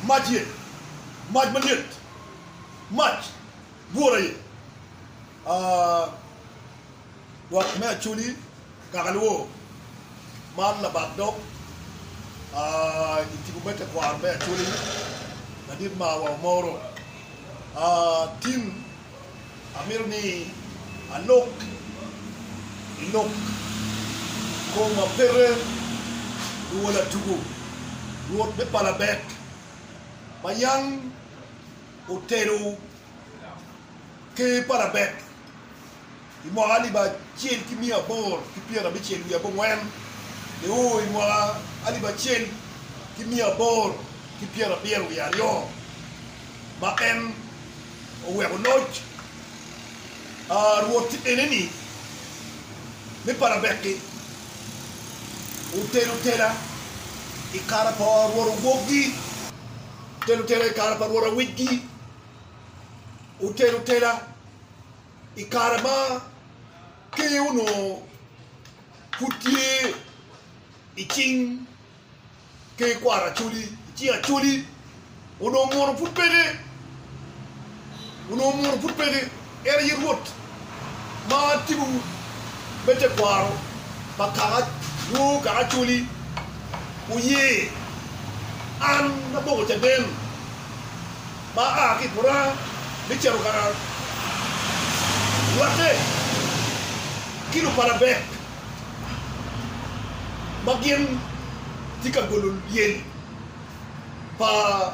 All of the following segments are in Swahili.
Madje, mad maniet, mad, buoraye. Wak me chuli kakalwo, man la bagdok. Itigumete kwa me chuli, nadir ma wa moro. Tim amir ni alok, ilok, koma pere, duwala tugu, duwot me palabek. Mayang otero ke parabek imo ali ba chien kimia bor kipiera bi chien ya bongwen de o imo ali ba chien kimia bor kipiera biero ya rio ma em o we noch ruot eneni me parabek otero tera ikara por woro gogi Tera ikara parwara wiki Tera ikara ma ke uno putie iching ke kwara chuli chia chuli uno moro putpede era yirwot ma tibu bete kwaro bakara nu kara chuli uye an na bogo teben ma ki pura bicharo kara wate kilo para bek magien tika golul yen pa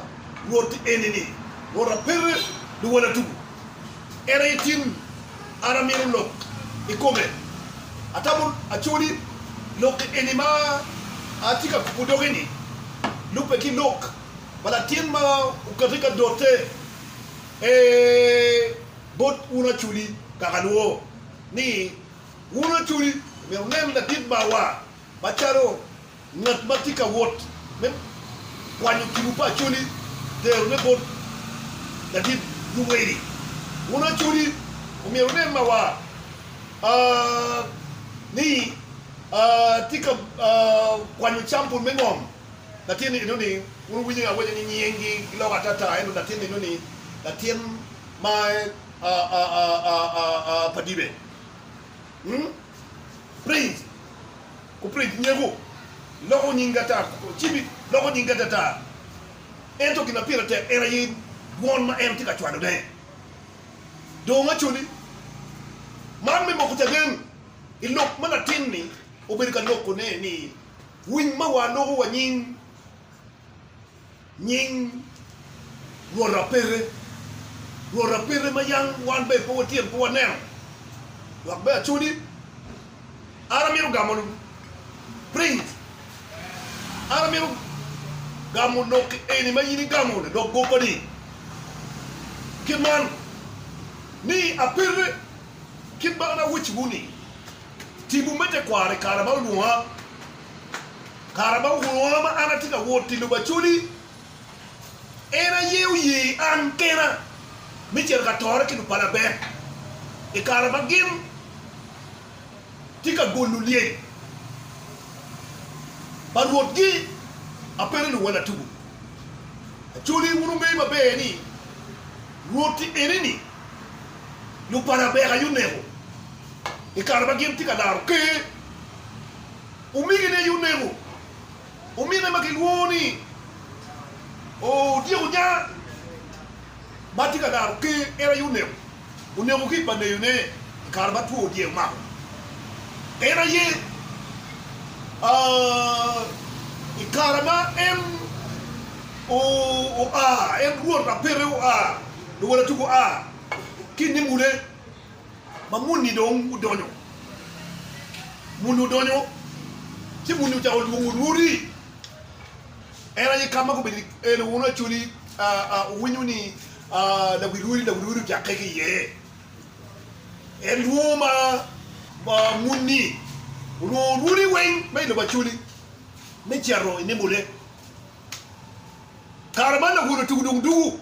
roti enini wora pere du wala tu era yitin ara miru lok ikome atabul achuli lok enima atika kupudogeni lupe ki lok wala tin ma ukatika dote bot una chuli kakaluo ni una chuli me nem na dit bawa bacharo ngat matika wot mem wanyu kibupa chuli der ne bot na dit duweri una chuli me nem ma wa ni tika wanyu champul mengom Latien ino ni uruwinya awe ni nyengi loga tata eno latien ino ni latien mai padibe prince ko prince nyego logo nyingata chibi logo nyingata ta ento kina pira te era yi bon ma enti ka chwado de do nga chuli man me moko tagen ilok mana tinni oberika loko ne ni win ma wa logo wa nying ruora pere mayang wan be po tiem po ner wak be chudi aramiru gamon prince aramiru gamon no eni mayini gamon do gopadi kiman ni apere kibana which buni tibu mete kware karaba luwa ma anatika woti lu bachuli era yeu ye ankera micher gator ki pala be e karaba gim tika golulie barwot gi apere lu wala tubu chuli wunu me ba be ni roti enini lu pala be ga yunego e karaba gim tika daru ke umigine yunego umine makilwoni o Diego nya batika daru ke era unego ki bande yune karba tu Diego ma era ye ikarama em ruor pere do wala tugo kini mule mamuni dong udonyo munu donyo ti munu ta olunguri era ye kama ko be ele wona chuli winyuni la wiruri jakeke ye el woma ba munni wuri wen me lo bachuli me charo ne mule karama na wuro tugudungu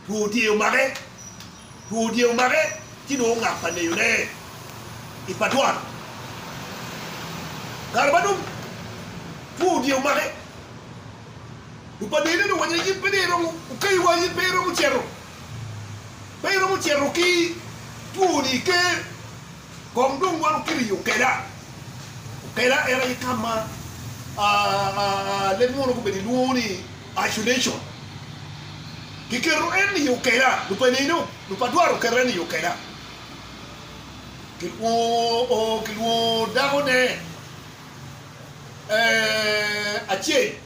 tu dio mare ti do ngapa ne yune ipadwa karama tu dio mare lupa dele no wanya yin pedero kai wa yin pedero mu chero ki tuoni ke gomdong waru kiri ukera era kama le mono ko bedi luoni isolation kikero en ukera lupa nino lupa duaro keren ukera kilwo dagone achie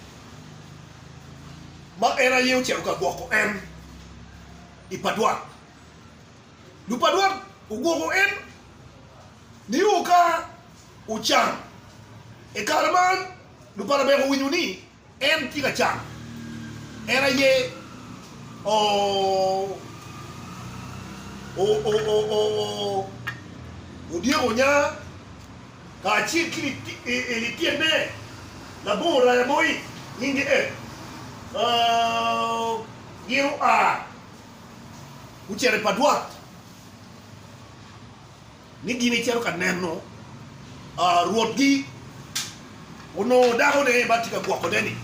ma era yeu chero ka boko en ipadwa lupadwa ugogo en ni uka uchang e karman lupara be winyuni en tika chang era ye o Diego nya ka chi kili eli tiene la bora ya moi ninge Giro a uchere padwa ni gini chero ka neno ruodgi ono dago ne batika gwako deni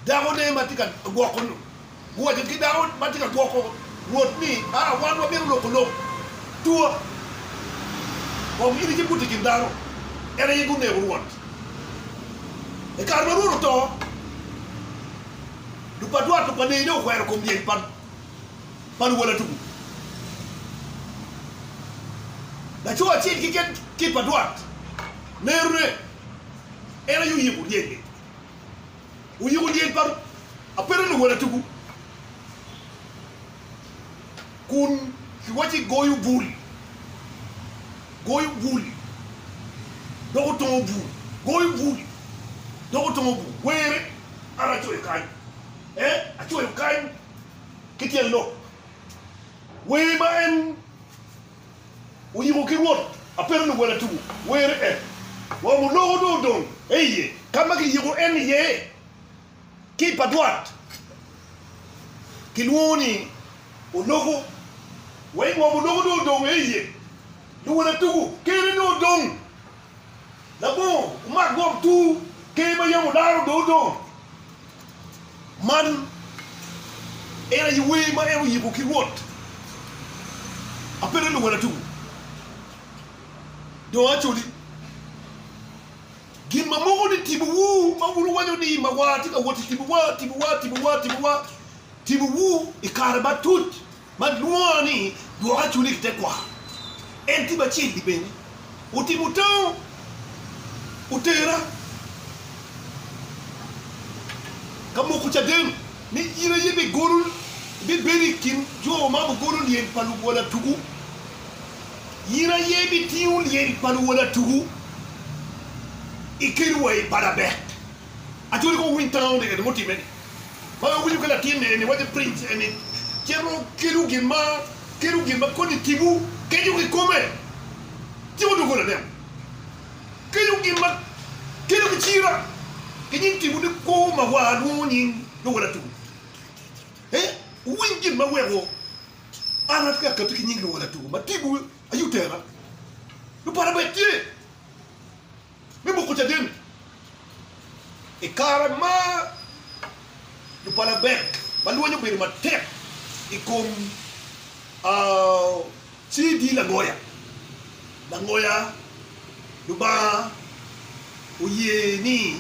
dago ne batika gwako no gwa je dago batika gwako ruod ni wan wa biro loko tua ko mi di buti kindaro era yigu ne ruod e karma ruro to du padwa to pane no kwero ko bien pan wala tugu la chua chi ki padwa nerre era yu yigu dienge u yigu dien par apere no wala tugu kun kiwachi goyu bul dogo to bul goyu bul dogo to bul were ara choy kan a choy kan kitiel no we ma en u yigu ki wot apere no wala tugu were wa mu logo do don eye kama ki yigu en ye ki padwat kilwoni o logo way mo do do eye du wala tugu kere no don la bon ma gom tu ke ma yamu daro do man era yiwe ma era yibu ki wot apere no wala tugu do achuli gin ma mo ni tibu wu ma wulu wanyo ni ma wati ka woti tibu wu ikarba tut madluani do achuli te kwa enti ba chili bene utimuto utera kamo kuchadem ni ira yebe gorul be beri kin jo ma bu gorul yen palu wala tugu ira yebe tiul yen palu wala tugu ikirwe para be atuli ko wintown de motimen ba wuli ko la tiene ni wadi prince ene kero kirugima koni tibu keju ki come tibu do gola dem kirugima keju ki chira kenyin tibu de ko ma wa nu nyin do gola tu wingi ma wewo ana ka ka kinyin do gola tu ma tibu ayutera do para betie me mo ko tadem e karama do para bek balwanyo bir ma tek ikum si di la ngoya duba uye ni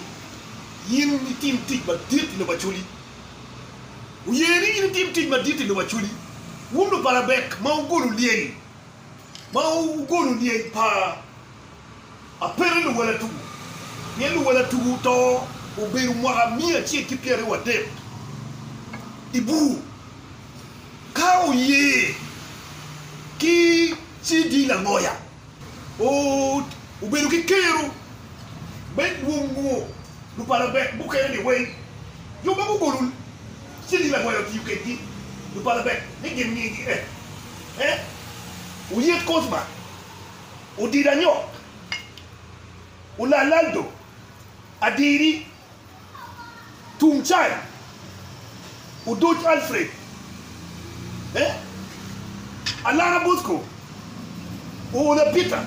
yin tim tik ba dit no bachuli uye ni yin tim tik ba dit no bachuli wumno para bek ma ugolu liel pa apere no wala tugu to uberu mwa mia chi kipiere wa de ibu kao ye ki si di la ngoya o uberu ki kero ben wungu lu para be bu kere ni we yo ba gogolul si di la ngoya ti uketi lu para be ni gemi o ye Cosma o di danyo o la laldo adiri tumchai o dot Alfred Alana Bosco o la Peter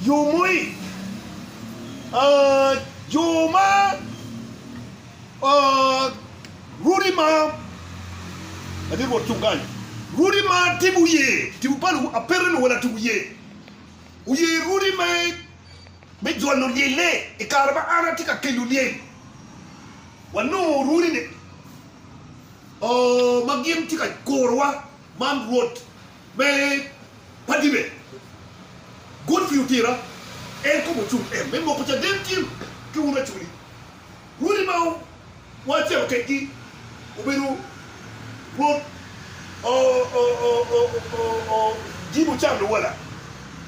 yo moi Joma Rurima adi ro tungan Rurima tibuye tibupalu apere no wala tibuye uye Rurima me jono liele e karba ana tika kelulie wano Rurine magiem tika korwa mam road me padibe good future ko mutum me mo ko ta dentim ki una tuli Rurima wache okeki uberu road jibu chamlo wala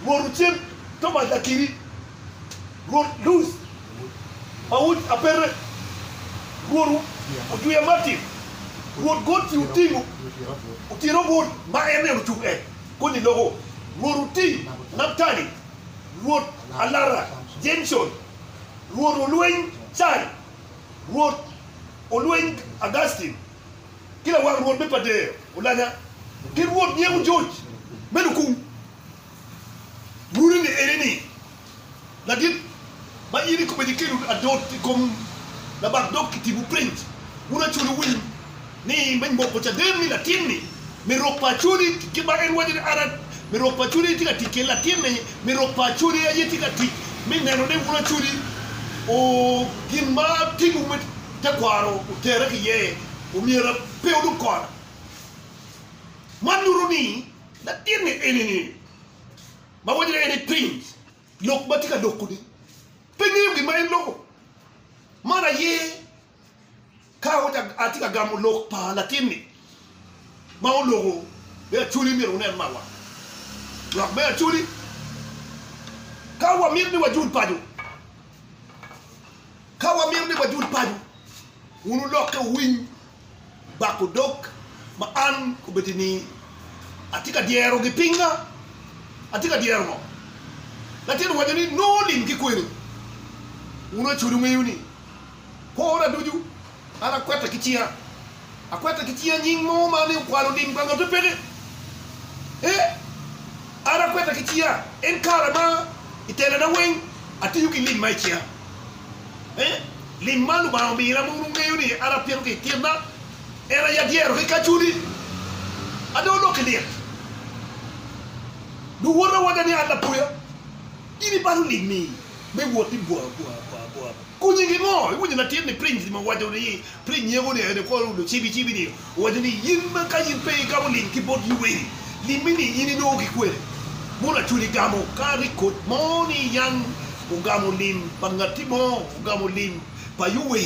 morutem toma dakiri road loose awut apere road utuya mati road got you timu utiro road ma ene utu koni logo road uti naptali road alara junction road olwen chai road olwen Augustine kila wa road bepa de ulanya ki road nyegu George menuku Rurine ereni ladin ba iri ko be kilu adot kom la ba dok kitibu print una chulu win ni men mo ko cha demi latini mi ropa chuli ki ba en wadi arat mi ropa chuli tika tike latini mi ropa chuli ya tika tik min neno de una chuli o gimba tibu met ta kwaro utere ki ye o mira peudu kwara manuruni latini enini ma wadi ene print lok batika dokudi pengi ngi mai loko mara ye ka atika gamu lok pa latini ma o logo be chuli mi ronen mawa lok be chuli ka wa mirni wajul paju ka wa mirni wajul paju unu lokke win bako dok ma an ko betini atika diero gi pinga atika diero no latini wajani no lim ki kwere uno churu ngeyuni kora duju ala kwata kichia akwata kichia nyingo mani kwalo dim kwanga to pede ala kwata kichia en karama itela na wen atiyu ki lim maichia lim malu ba mbira mu ngeyuni ala pero ki tienda era ya diero ki kachuri ado lo kelir du wora wadani ala puya ini baru limi me woti boa kunyingi mo kunyi na tiene prince ma wado ni prince yego ne ko lu chibi ni wado ni yimma ka yimpe ka mo linki bot yuwe limini yini no ki kwere mona chuli gamo ka record moni yang ugamo lim pangati mo ugamo lim pa yuwe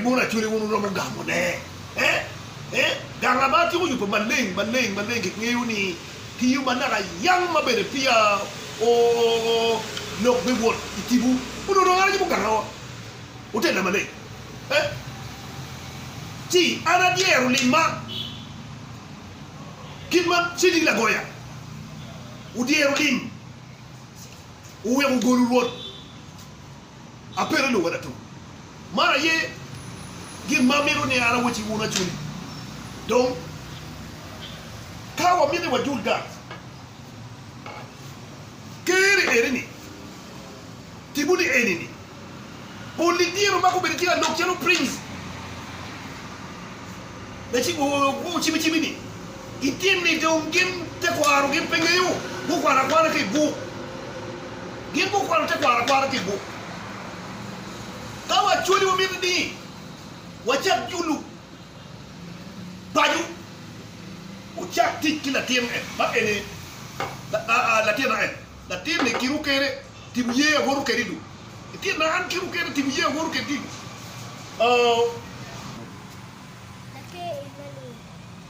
mona chuli unu no gamo ne gangabati ko yupo maleng ki ngeyuni ki yumana yang mabere pia o lok be wot itibu uno do ngara bu garawa utenda male ti ana diero lima kidman sidi la goya udiero lim uwe ngolu wot apere lo wada to mara ye gimma mero ne ara woti wona chuli donc kawa mine wajul gas kere erini tibuni enini politiero mako beretia lokchano prince lechi go chibi ni itimni dongin te kwaro gem pengeyo go kwara ke go gem go kwara te kwara ke go kawa chuli wo mini wachap julu baju uchap tikila tiem ba ene la tiena la tiene kiru kere tibuye goru keridu tiena an kiru kere tibuye goru keridu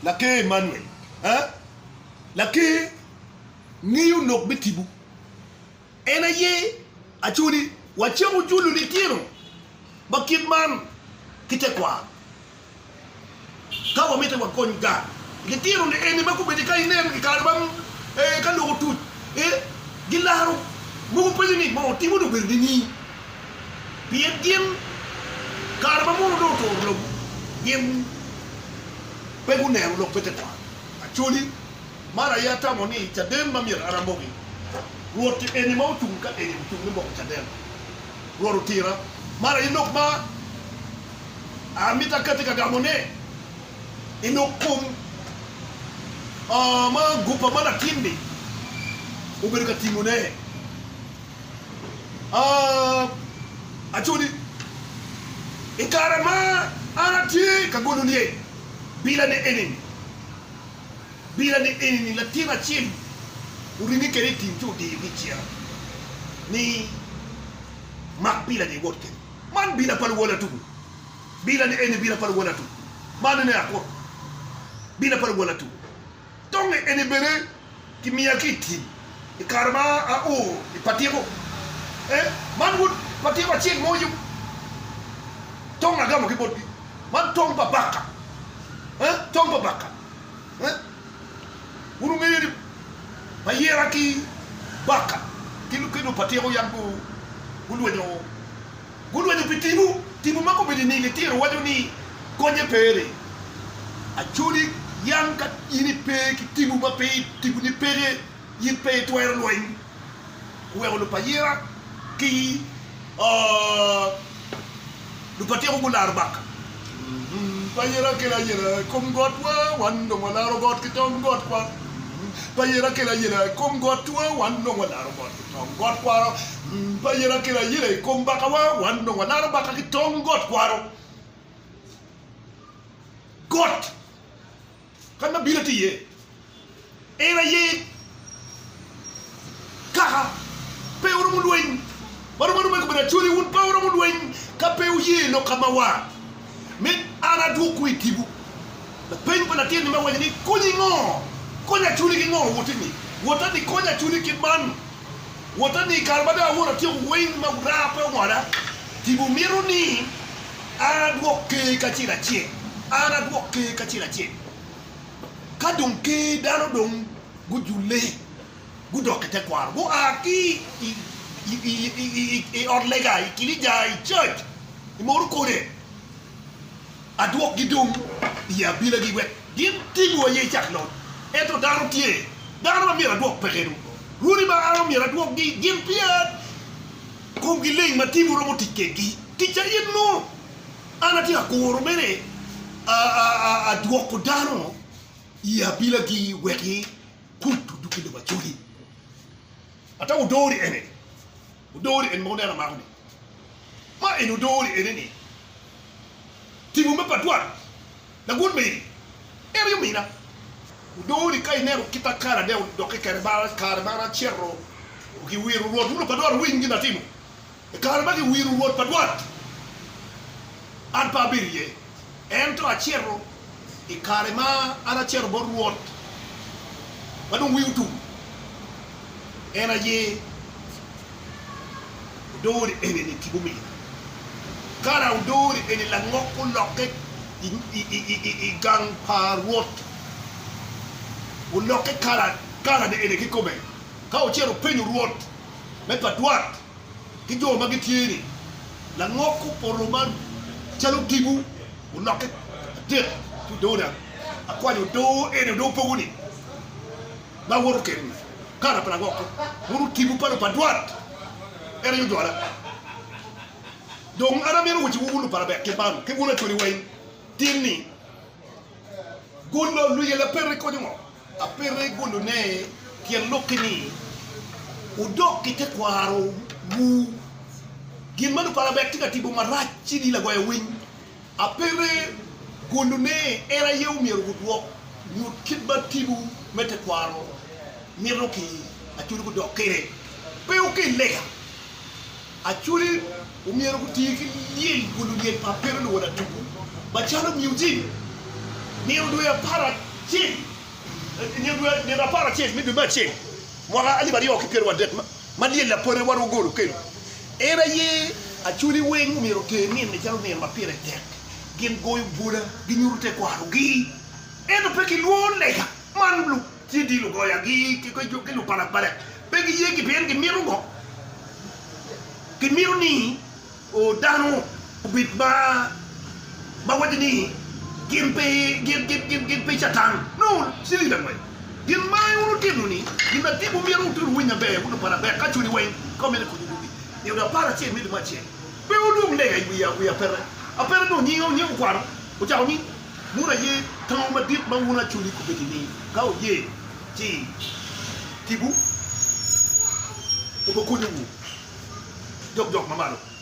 lake Emmanuel lake niyu nok betibu ena ye achuri wachemu julu litiro bakidman kitekwa kawa mete wakonga litiro ne ene mako bedika inen karbam kan lo tut gilaro mo pelini mo timu do berdini bien karba mo do to lo bien pegu ne lo peteta achuli mara yata moni tadem mamir arambogi ruột thì eni mau chung ka eni chung ni mok chadel ruột tira mara inok ma amita katika gamone inokum ma gupa mana kindi uberi ka timone achudi ikarama anati kagonunie bila ne eni la tira chim urini kere tim tu di vicia ni mak bila di worte man bila pal wala tu bila ne eni bila pal wala tu man ne akor bila pal wala tu tonge eni bere kimiyaki tim ikarama a o ipatiko man would patiko chim moju tonga gamo kibodi man tong babaka tong babaka uru ngiri mayera ki baka kilo patiko yangu gulwenyo timu mako bedi ni tiro wajo ni konye pere achuri yanka ini pe ki timu ma pe timu ni pere yin pe toer loin uwe lo payera ki lu patiko gular baka payera kela yera kom got wa wando wala got ki tong got kwa payera kela yera kom got wa wando wala got ki tong got kwa payera kela yera kom baka wa wando wala baka ki tong got kwa got kana bila tiye era ye kaka pe uru mulwen baru me ko churi un pa uru mulwen ka pe ye no kama wa men ana du ku itibu la pen pa na tieni ma wani kuningo konya churi ki ngo wotini wotani konya churi ki man wotani karbada wora ti wen ma gra pa wala tibu miro ni ana du ke ka chira chie ana du ke ka chira chie ka don ke dano don gujule gudokete kwar go aki i orlega ikilija i church imoru kore aduok gidum ya bila gi wet gin tigo ye chaklo eto daro tie daro mi aduok pegeru ruri ba aro mi aduok gi gin piat kom gi leng matimu romo tikegi kicha yeno ana ti akoro mene aduok daro ya bila gi weti kuntu dukile bachuri ata udori en mo na magni ma en udori ene ni timu me patwa na good me eri mina udori kai nero kita kara de doke kara cherro uki wiru road uno padwa wingi na timu e kara bagi wiru road padwa an pabirie entro a cherro e kara ma ana cherro bor road badon wiutu ena ye udori ene ni timu mina kara udori ene la ngoko loket i gang parwot u loket kara de ene kikome ka o chero penyu ruot me patwat ki jo magi tieni la ngoko poroman chalo tibu u loket de tu dona akwanyo do ene do poguni ba woro ken kara para ngoko woro tibu para patwat ere yo dola donc ara mero wuti wulu para be ke ban ke wula tori way tinni gollo lu yela perre ko dimo a perre gollo ne ki lokini o dokki te kwaro mu gin manu para be tika tibo marachi di la goy win a perre gollo ne era yew mi rugo ñu kitba tibu mete kwaro mi roki a turi ko dokkere pe o ke lega a turi umiero kutiki yel gulu yel papero no wala tuku bachalo music ni ndo ya para chi ni ndo para chi mi be chi mwala ali bari o kipero wadet ma yel la pore waru golu kelo era ye a chuli wen umiero te ni ne jalo ne ma pere tek gen goy bula gi nyurute ko haru gi eno peki luon lega man blu ti di lu goya gi ki ko jokke lu para para be gi ye gi ben gi miru go gi miru ni o dano bit ba wadi ni gimpe chatang no sili da mai din mai unu tinu ni ina tibu miru tu winya be unu para be ka chuli wen ko me ku dubi ni uda para che mi ma che be udu le ga wi ya pere a pere no ni kwaro o cha ni mura ye tan ma dit ma muna chuli ku be ni ka o ye ji tibu o ko ku ni jok jok mamalo